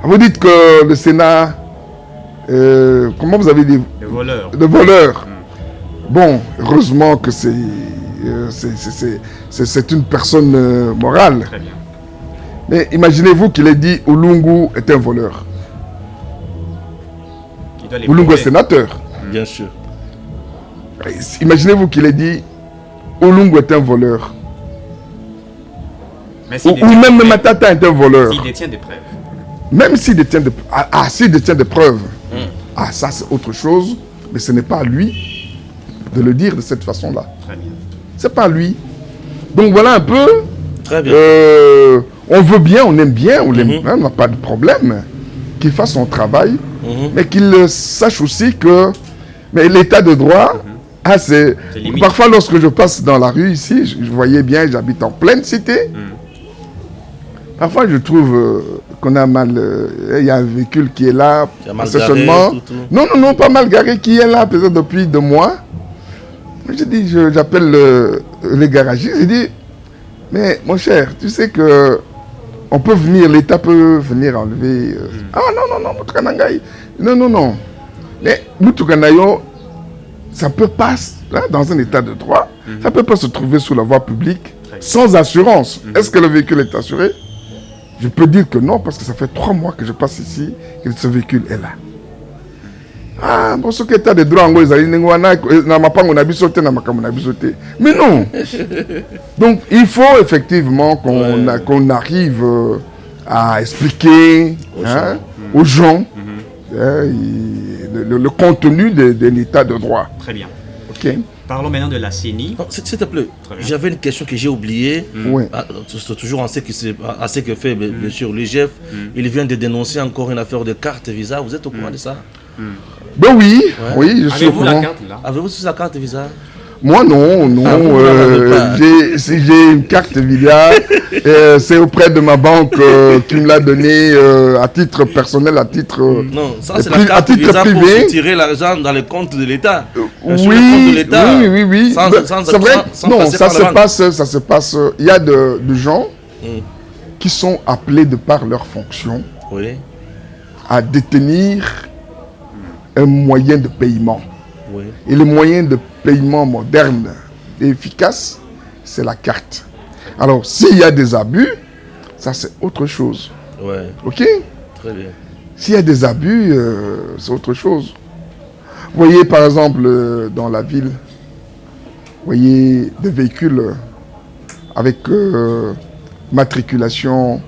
Vous dites que le Sénat, comment vous avez dit? De voleur. De voleur. Bon, heureusement que c'est une personne morale. Très bien. Mais imaginez-vous qu'il ait dit Oulungu est un voleur. Oulungu est sénateur. Bien sûr. Imaginez-vous qu'il ait dit Oulungu est un voleur. Ou même Matata est un voleur. S'il détient des preuves. Même s'il détient des preuves. S'il détient des preuves. Ça c'est autre chose. Mais ce n'est pas à lui de le dire de cette façon-là. Très bien. C'est pas à lui. Donc voilà un peu. Très bien. On veut bien, on aime bien, on n'a pas de problème. Qu'il fasse son travail. Mais qu'il sache aussi que mais l'état de droit, c'est parfois lorsque je passe dans la rue ici, je voyais bien, j'habite en pleine cité. Parfois je trouve qu'on a mal, il y a un véhicule qui est là, seulement. Non, pas mal garé, qui est là peut-être depuis 2 mois. Je dis, j'appelle les garagistes, je dis, mais mon cher, tu sais que on peut venir, l'État peut venir enlever. Non, Moutoukanaï. Non. Mais Moutoukanaïo, ça peut pas, là, dans un état de droit, ça peut pas se trouver sous la voie publique sans assurance. Est-ce que le véhicule est assuré? Je peux dire que non, parce que ça fait 3 mois que je passe ici et que ce véhicule est là. Bon, ce qui est état de droit, mais non. Donc, il faut effectivement qu'on arrive à expliquer aux gens le contenu de l'état de droit. Très bien. Ok. Parlons maintenant de la CENI. S'il te plaît, j'avais une question que j'ai oubliée. C'est toujours en ce que fait bien sûr l'IGF. Il vient de dénoncer encore une affaire de carte Visa. Vous êtes au courant de ça? Ben oui, je suis au courant. Avez-vous la carte là? Avez-vous sa carte Visa? Moi non. J'ai une carte Visa. C'est auprès de ma banque qui me l'a donnée à titre personnel, à titre non, ça c'est la carte Visa privé. Pour retirer l'argent dans le compte de l'État. Oui. C'est vrai. Non, ça se passe. Il y a de gens qui sont appelés de par leur fonction à détenir un moyen de paiement. Et le moyen de paiement moderne et efficace, c'est la carte. Alors, s'il y a des abus, ça c'est autre chose. Ok? Très bien. S'il y a des abus, c'est autre chose. Vous voyez, par exemple, dans la ville, vous voyez des véhicules avec matriculation,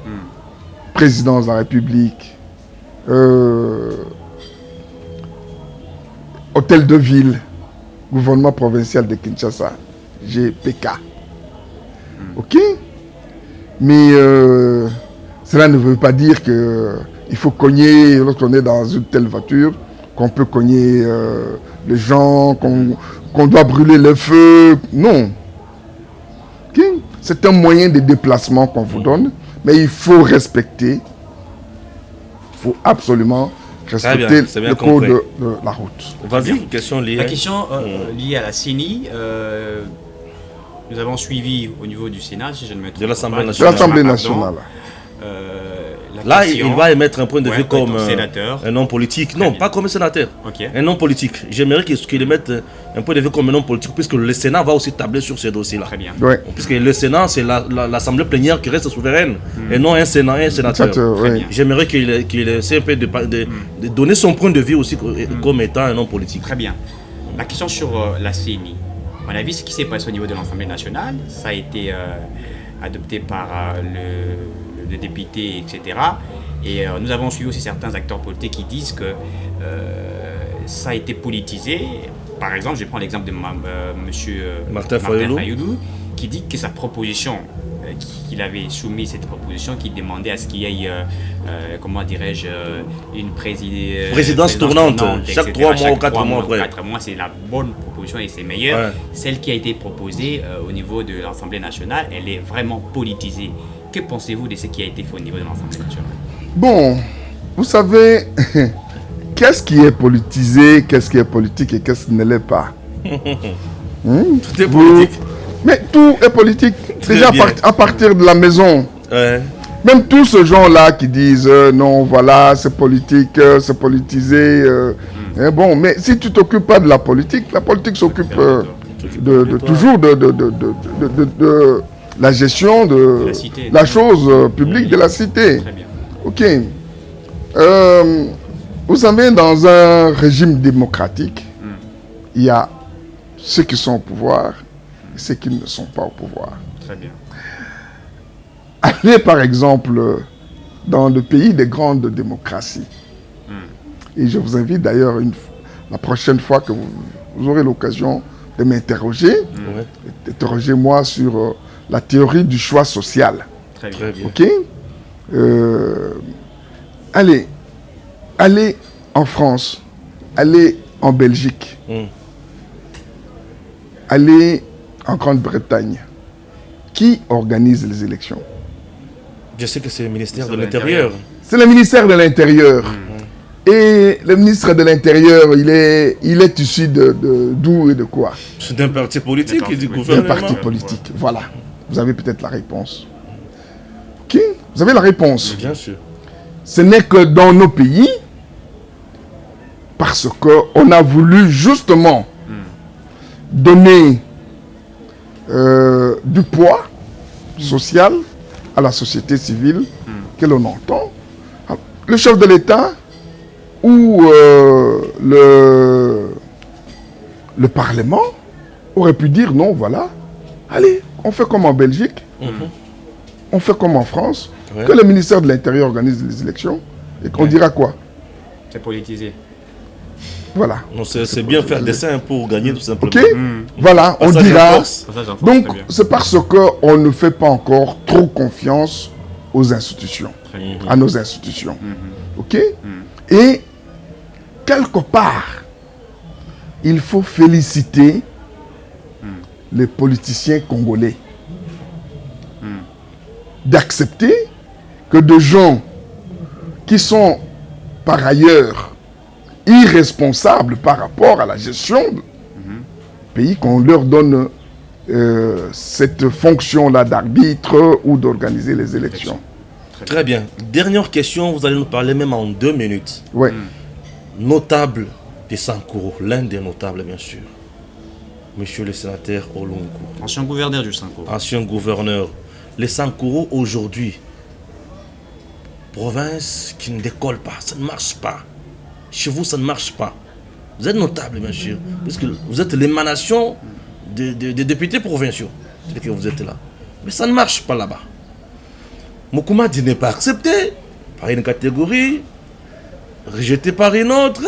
présidence de la République, hôtel de ville, gouvernement provincial de Kinshasa, GPK. Ok? Mais cela ne veut pas dire qu'il faut cogner, lorsqu'on est dans une telle voiture, qu'on peut cogner les gens, qu'on doit brûler le feu. Non. Okay? C'est un moyen de déplacement qu'on vous donne. Mais il faut respecter, il faut absolument respecter le code de la route. Vas-y, une question liée. La question liée à la CENI, nous avons suivi au niveau du Sénat, si je ne me trompe pas. De l'Assemblée nationale. De l'Assemblée nationale. Là, il va émettre un point de vue comme sénateur. Un homme politique. Non, pas comme un sénateur. Okay. Un homme politique. J'aimerais qu'il émette un point de vue comme un homme politique, puisque le Sénat va aussi tabler sur ces dossiers-là. Très bien. Ouais. Puisque le Sénat, c'est l'Assemblée plénière qui reste souveraine, et non un sénateur. Ouais. J'aimerais qu'il essaie un peu de donner son point de vue aussi comme étant un homme politique. Très bien. La question sur la CENI. À mon avis, ce qui s'est passé au niveau de l'Assemblée nationale, ça a été adopté par le député, etc. Et nous avons suivi aussi certains acteurs politiques qui disent que ça a été politisé. Par exemple, je prends l'exemple de M. Martin Fayulu, qui dit que sa proposition, qu'il avait soumis cette proposition, qui demandait à ce qu'il y ait, comment dirais-je, une présidence tournante, chaque 3 mois ou 4 mois après. 4 mois, c'est la bonne proposition et c'est meilleur. Ouais. Celle qui a été proposée au niveau de l'Assemblée nationale, elle est vraiment politisée. Que pensez-vous de ce qui a été fait au niveau de l'Assemblée nationale? Bon, vous savez, qu'est-ce qui est politisé, qu'est-ce qui est politique et qu'est-ce qui ne l'est pas? Tout est politique. Mais tout est politique. Déjà à partir de la maison. Ouais. Même tous ces gens-là qui disent non, voilà, c'est politique, c'est politisé. Bon, mais si tu t'occupes pas de la politique s'occupe toujours de la gestion de la chose publique de la cité. Très bien. Ok. Vous savez, dans un régime démocratique, il y a ceux qui sont au pouvoir et ceux qui ne sont pas au pouvoir. Très bien. Allez par exemple dans le pays des grandes démocraties. Et je vous invite d'ailleurs la prochaine fois que vous aurez l'occasion de m'interroger, interrogez-moi sur la théorie du choix social. Très bien. Ok. Allez en France, allez en Belgique, allez en Grande-Bretagne. Qui organise les élections? Je sais que c'est le ministère de l'Intérieur. C'est le ministère de l'Intérieur. Et le ministre de l'Intérieur, il est issu d'où et de quoi? C'est d'un parti politique et du gouvernement. D'un parti politique, voilà. Vous avez peut-être la réponse. Ok? Vous avez la réponse. Bien sûr. Ce n'est que dans nos pays, parce qu'on a voulu justement donner du poids social à la société civile que l'on entend. Le chef de l'État ou le Parlement aurait pu dire non, voilà, allez, on fait comme en Belgique, on fait comme en France, que le ministère de l'Intérieur organise les élections et qu'on dira quoi? C'est politisé. Voilà. C'est bien faire dessin pour gagner tout simplement. Ok. Voilà, on dira. Donc, c'est parce qu'on ne fait pas encore trop confiance aux institutions, à nos institutions. Ok. Et quelque part, il faut féliciter les politiciens congolais d'accepter que des gens qui sont par ailleurs irresponsables par rapport à la gestion du pays, qu'on leur donne cette fonction-là d'arbitre ou d'organiser les élections. Très bien. Dernière question, vous allez nous parler même en 2 minutes. Ouais. Notable de Sankuru, l'un des notables bien sûr. Monsieur le sénateur Olongo. Ancien gouverneur du Sankuru. Ancien gouverneur. Les Sankuru aujourd'hui, province qui ne décolle pas, ça ne marche pas. Chez vous, ça ne marche pas. Vous êtes notable, bien sûr, puisque vous êtes l'émanation des députés provinciaux. C'est que vous êtes là. Mais ça ne marche pas là-bas. Mokoumadi n'est pas accepté par une catégorie, rejeté par une autre.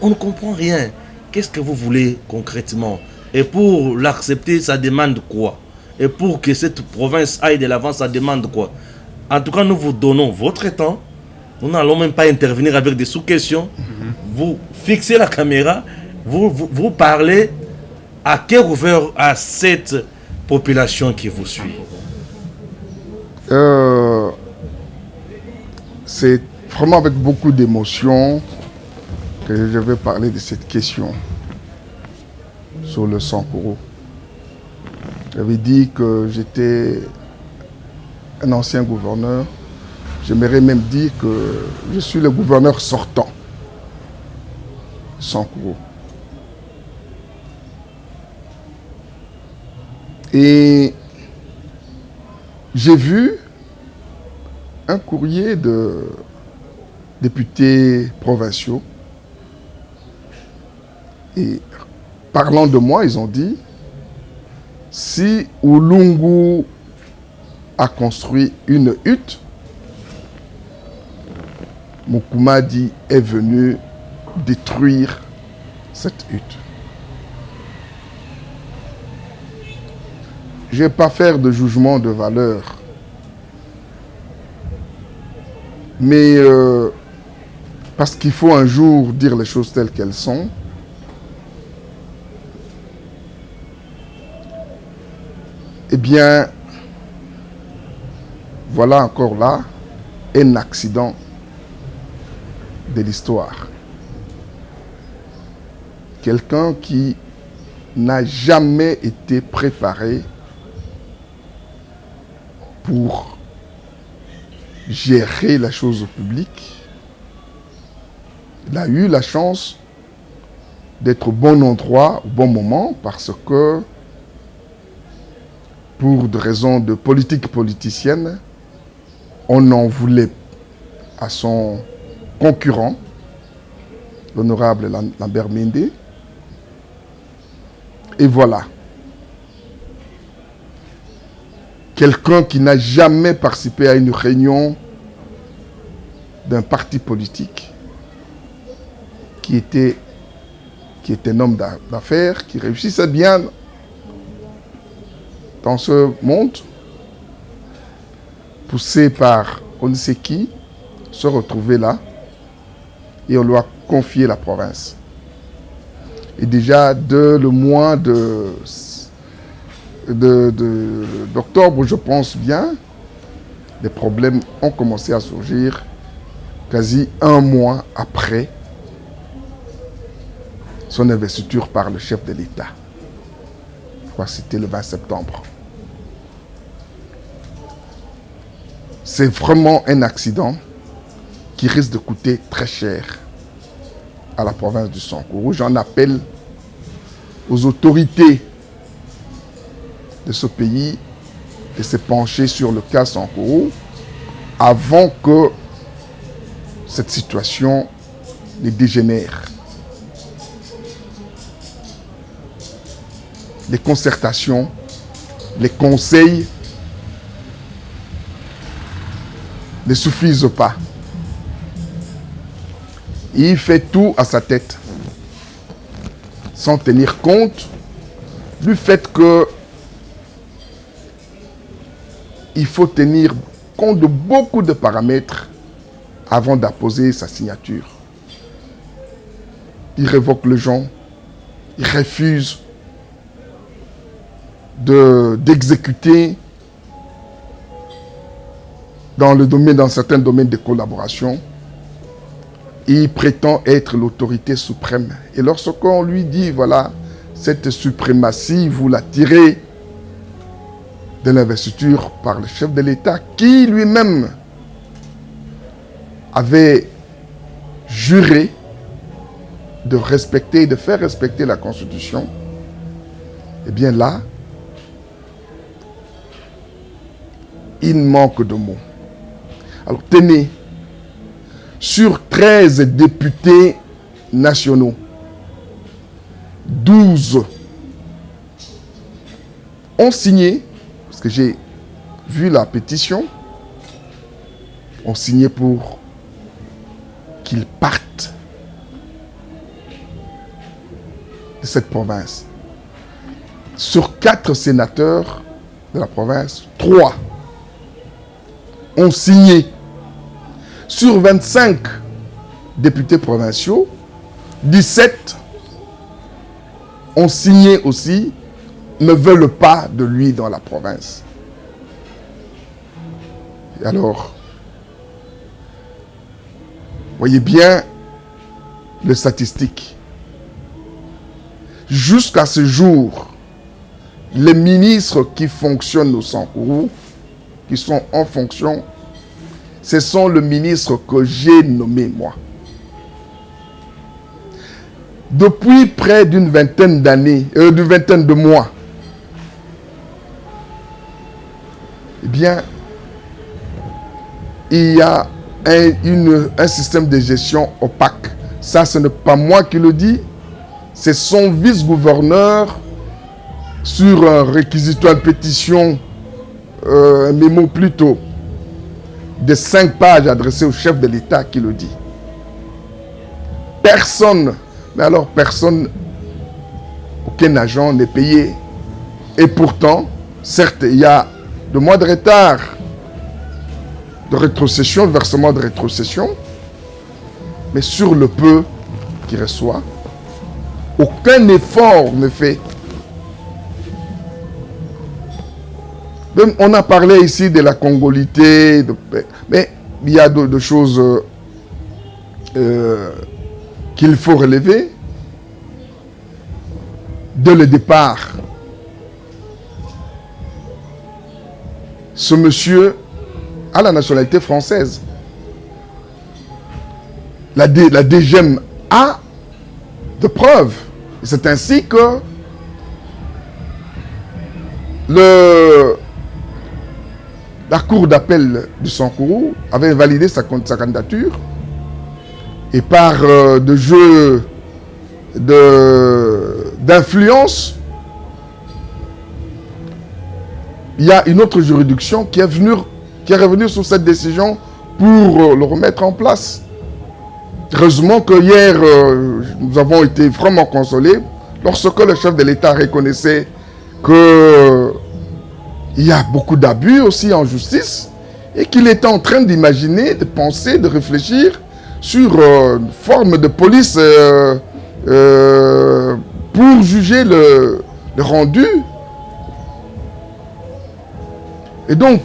On ne comprend rien. Qu'est-ce que vous voulez concrètement? Et pour l'accepter, ça demande quoi? Et pour que cette province aille de l'avant, ça demande quoi? En tout cas, nous vous donnons votre temps. Nous n'allons même pas intervenir avec des sous-questions. Vous fixez la caméra, vous parlez à cœur ouvert à cette population qui vous suit. C'est vraiment avec beaucoup d'émotion que je vais parler de cette question sur le Sankoro. J'avais dit que j'étais un ancien gouverneur. J'aimerais même dire que je suis le gouverneur sortant, Sankoro. Et j'ai vu un courrier de députés provinciaux. Et parlant de moi, ils ont dit, si Oulungu a construit une hutte, Mukumadi est venu détruire cette hutte. Je ne vais pas faire de jugement de valeur. Mais parce qu'il faut un jour dire les choses telles qu'elles sont. Eh bien, voilà encore là un accident de l'histoire. Quelqu'un qui n'a jamais été préparé pour gérer la chose publique. Il a eu la chance d'être au bon endroit, au bon moment, parce que pour des raisons de politique politicienne, on en voulait à son concurrent, l'honorable Lambert Mende. Et voilà. Quelqu'un qui n'a jamais participé à une réunion d'un parti politique, qui était un homme d'affaires, qui réussissait bien dans ce monde, poussé par on ne sait qui, se retrouver là, et on lui a confié la province. Et déjà, le mois d'octobre, je pense bien, les problèmes ont commencé à surgir quasi un mois après son investiture par le chef de l'État. Je crois que c'était le 20 septembre. C'est vraiment un accident qui risque de coûter très cher à la province du Sankoro. J'en appelle aux autorités de ce pays de se pencher sur le cas Sankoro avant que cette situation ne dégénère. Les concertations, les conseils ne suffisent pas. Il fait tout à sa tête, sans tenir compte du fait que il faut tenir compte de beaucoup de paramètres avant d'apposer sa signature. Il révoque le gens, il refuse d'exécuter dans certains domaines de collaboration. Il prétend être l'autorité suprême. Et lorsqu'on lui dit, voilà, cette suprématie, vous la tirez de l'investiture par le chef de l'État, qui lui-même avait juré de respecter, de faire respecter la Constitution, eh bien là, il manque de mots. Alors tenez, sur 13 députés nationaux, 12 ont signé, parce que j'ai vu la pétition, ont signé pour qu'ils partent de cette province. Sur 4 sénateurs de la province, 3 ont signé. Sur 25 députés provinciaux, 17 ont signé aussi, ne veulent pas de lui dans la province. Et alors, voyez bien les statistiques. Jusqu'à ce jour, les ministres qui fonctionnent au Sankourou, qui sont en fonction, ce sont les ministres que j'ai nommés, moi. Depuis près d'une vingtaine d'années, d'une vingtaine de mois, eh bien, il y a un système de gestion opaque. Ça, ce n'est pas moi qui le dis, c'est son vice-gouverneur sur un réquisitoire de pétition, un mémo plutôt, de 5 pages adressées au chef de l'État qui le dit. Personne, mais alors personne, aucun agent n'est payé. Et pourtant, certes, il y a 2 mois de retard de rétrocession, versement de rétrocession, mais sur le peu qu'il reçoit, aucun effort ne fait. On a parlé ici de la congolité, mais il y a d'autres choses qu'il faut relever. Dès le départ, ce monsieur a la nationalité française. La DGM a de preuves. C'est ainsi que la cour d'appel du Sankourou avait validé sa candidature et par de jeu d'influence, il y a une autre juridiction qui est revenue sur cette décision pour le remettre en place. Heureusement que hier, nous avons été vraiment consolés lorsque le chef de l'État reconnaissait qu'il y a beaucoup d'abus aussi en justice et qu'il était en train d'imaginer, de penser, de réfléchir sur une forme de police pour juger le rendu. Et donc,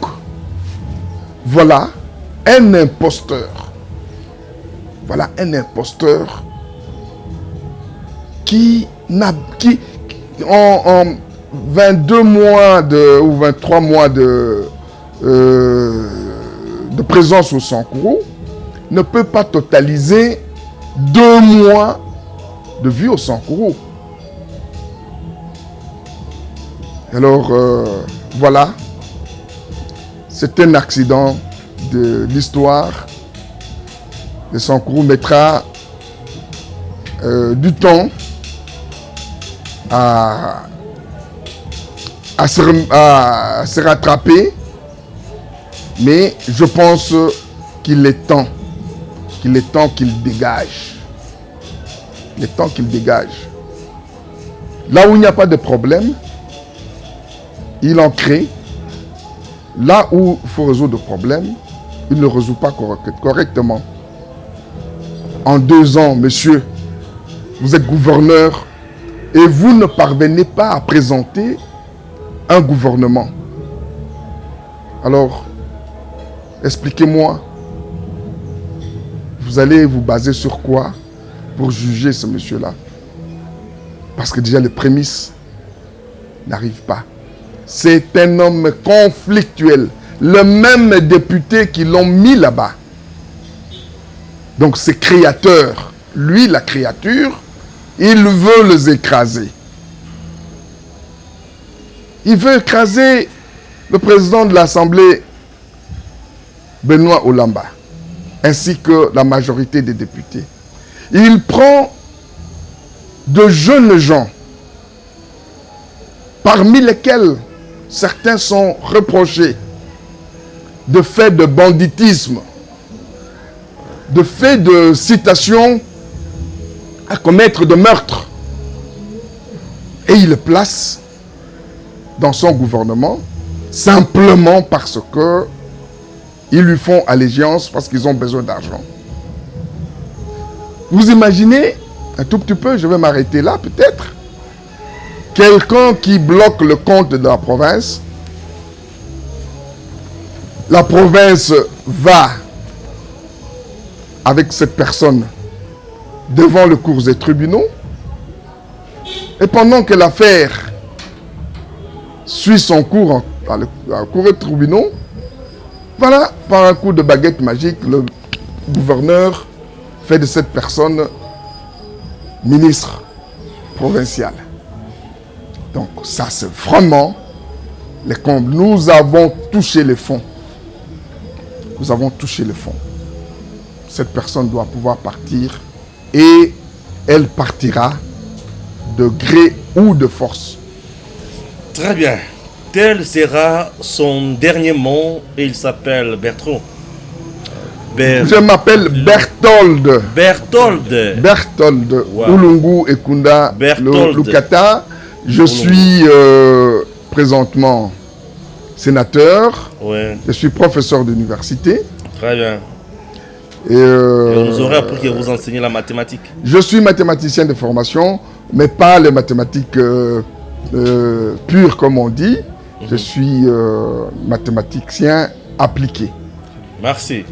voilà un imposteur. Voilà un imposteur qui en 22 mois ou 23 mois de présence au Sankourou ne peut pas totaliser 2 mois de vie au Sankourou. Alors, voilà. C'est un accident de l'histoire. Le Sankourou mettra du temps à se rattraper, mais je pense qu'il est temps qu'il dégage. Il est temps qu'il dégage. Là où il n'y a pas de problème, il en crée. Là où il faut résoudre le problème, il ne résout pas correctement. En 2 ans, monsieur, vous êtes gouverneur et vous ne parvenez pas à présenter un gouvernement. Alors, expliquez-moi, vous allez vous baser sur quoi pour juger ce monsieur-là? Parce que déjà les prémices n'arrivent pas. C'est un homme conflictuel. Le même député qui l'ont mis là-bas. Donc ces créateurs, lui la créature, il veut les écraser. Il veut écraser le président de l'Assemblée, Benoît Olamba, ainsi que la majorité des députés. Il prend de jeunes gens, parmi lesquels certains sont reprochés de faits de banditisme, de faits de citation à commettre de meurtre. Et il le place dans son gouvernement simplement parce que ils lui font allégeance, parce qu'ils ont besoin d'argent. Vous imaginez, un tout petit peu, je vais m'arrêter là peut-être, quelqu'un qui bloque le compte de la province, la province va avec cette personne devant le cours des tribunaux. Et pendant que l'affaire suit son cours dans le cours des tribunaux, voilà, par un coup de baguette magique, le gouverneur fait de cette personne ministre provincial. Donc ça, c'est vraiment les combles. Nous avons touché les fonds. Nous avons touché les fonds. Cette personne doit pouvoir partir et elle partira de gré ou de force. Très bien. Tel sera son dernier mot et il s'appelle Bertrand. Je m'appelle Berthold. Berthold. Wow. Ulungu Ekunda Lukata. Je suis présentement sénateur. Ouais. Je suis professeur d'université. Très bien. Et on nous aurait appris que vous enseignez la mathématique. Je suis mathématicien de formation, mais pas les mathématiques pures comme on dit. Je suis mathématicien appliqué. Merci.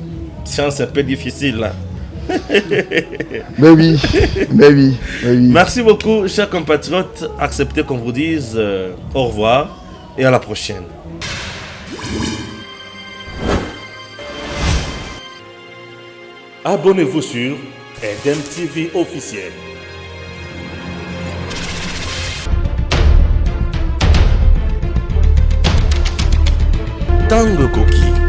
Science un peu difficile là. Mais oui, mais oui, mais oui. Merci beaucoup, chers compatriotes. Acceptez qu'on vous dise au revoir et à la prochaine. Abonnez-vous sur Eden TV officiel. Tango Koki.